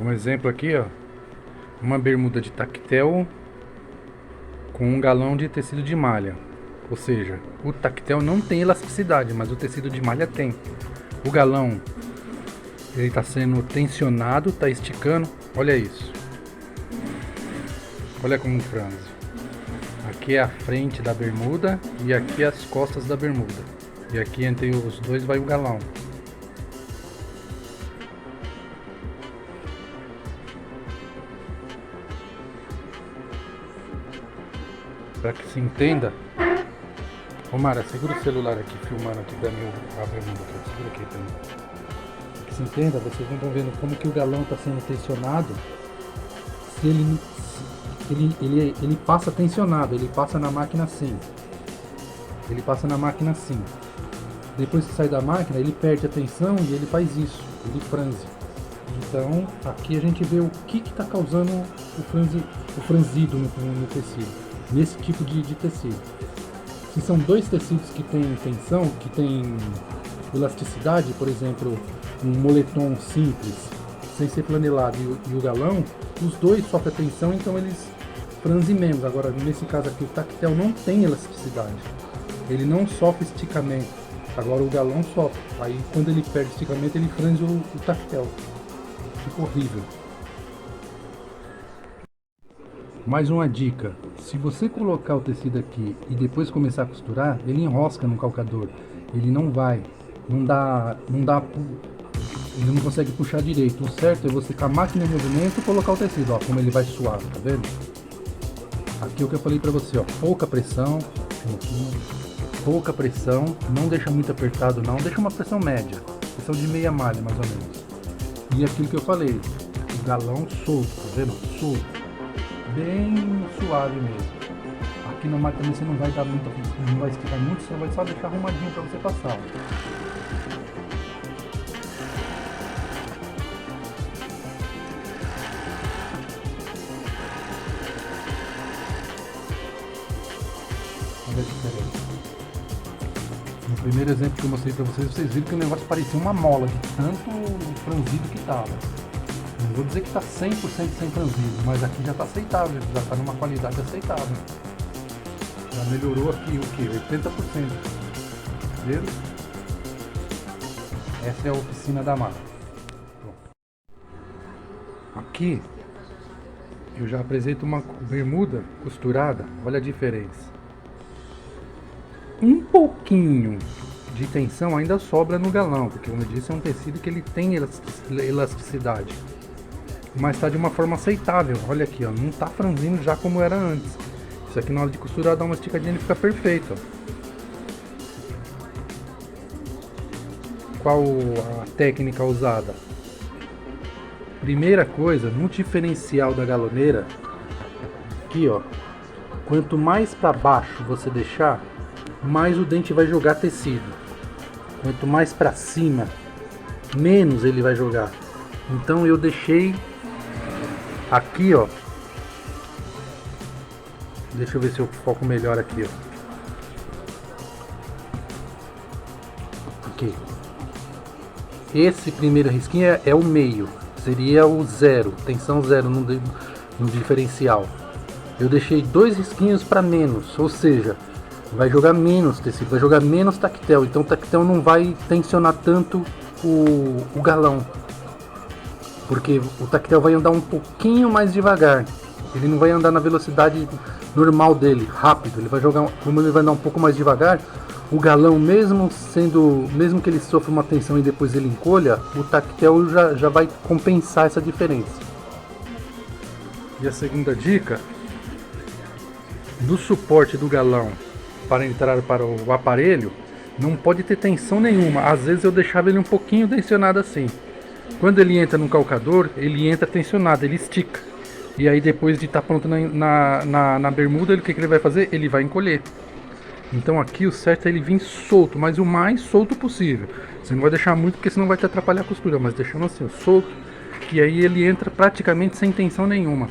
Como exemplo aqui, ó, uma bermuda de tactel com um galão de tecido de malha. Ou seja, o tactel não tem elasticidade, mas o tecido de malha tem. O galão, ele está sendo tensionado, está esticando. Olha isso. Olha como franze. Aqui é a frente da bermuda e aqui as costas da bermuda. E aqui entre os dois vai o galão. Para que se entenda. Ô Mara, segura o celular aqui, filmando aqui pra mim a bermuda aqui. Segura aqui pra mim. Para que se entenda, vocês não estão vendo como que o galão está sendo tensionado. Se ele passa tensionado, ele passa na máquina assim. Ele passa na máquina assim. Depois que sai da máquina, ele perde a tensão e ele faz isso, ele franze. Então, aqui a gente vê o que está causando o franzido no tecido, nesse tipo de tecido. Se são dois tecidos que têm tensão, que têm elasticidade, por exemplo, um moletom simples, sem ser flanelado e o galão, os dois sofrem tensão, então eles franzem menos. Agora, nesse caso aqui, o tactel não tem elasticidade, ele não sofre esticamento. Agora o galão sofre, aí quando ele perde esticamento ele franze o tactel. Fica horrível. Mais uma dica, se você colocar o tecido aqui e depois começar a costurar, ele enrosca no calcador, ele não vai, ele não consegue puxar direito. O certo é você com a máquina em movimento colocar o tecido, ó, como ele vai suave, tá vendo? Aqui é o que eu falei pra você, ó, pouca pressão, pouca pressão, não deixa muito apertado não, deixa uma pressão média, pressão de meia malha mais ou menos. E aquilo que eu falei, o galão solto, tá vendo? Solto, bem suave mesmo. Aqui na máquina você não vai dar muita, não vai esticar muito, você vai só deixar arrumadinho para você passar. Olha a diferença. No primeiro exemplo que eu mostrei para vocês, vocês viram que o negócio parecia uma mola de tanto franzido que estava. Não vou dizer que está 100% sem franzido, mas aqui já está aceitável, já está numa qualidade aceitável. Já melhorou aqui o que? 80%. Viram? Essa é a oficina da Mara. Aqui eu já apresento uma bermuda costurada, olha a diferença. Um pouquinho de tensão ainda sobra no galão, porque como eu disse é um tecido que ele tem elasticidade, mas está de uma forma aceitável. Olha aqui, ó, não está franzindo já como era antes. Isso aqui na hora de costurar dá uma esticadinha e fica perfeito, ó. Qual a técnica usada? Primeira coisa, no diferencial da galoneira, aqui ó, quanto mais para baixo você deixar, mais o dente vai jogar tecido. Quanto mais para cima, menos ele vai jogar. Então eu deixei aqui, ó. Deixa eu ver se eu foco melhor aqui, ó. Aqui. Esse primeiro risquinho é o meio. Seria o zero, tensão zero no diferencial. Eu deixei dois risquinhos para menos, ou seja, vai jogar menos tecido, vai jogar menos tactel, então o tactel não vai tensionar tanto o galão, porque o tactel vai andar um pouquinho mais devagar, ele não vai andar na velocidade normal dele, rápido, ele vai jogar, como ele vai andar um pouco mais devagar, o galão mesmo que ele sofra uma tensão e depois ele encolha, o tactel já vai compensar essa diferença. E a segunda dica, no suporte do galão para entrar para o aparelho, não pode ter tensão nenhuma. Às vezes eu deixava ele um pouquinho tensionado assim. Quando ele entra no calcador, ele entra tensionado, ele estica. E aí depois de estar pronto na bermuda, o que ele vai fazer? Ele vai encolher. Então aqui o certo é ele vir solto, mas o mais solto possível. Você não vai deixar muito porque senão vai te atrapalhar a costura, mas deixando assim, solto, que aí ele entra praticamente sem tensão nenhuma.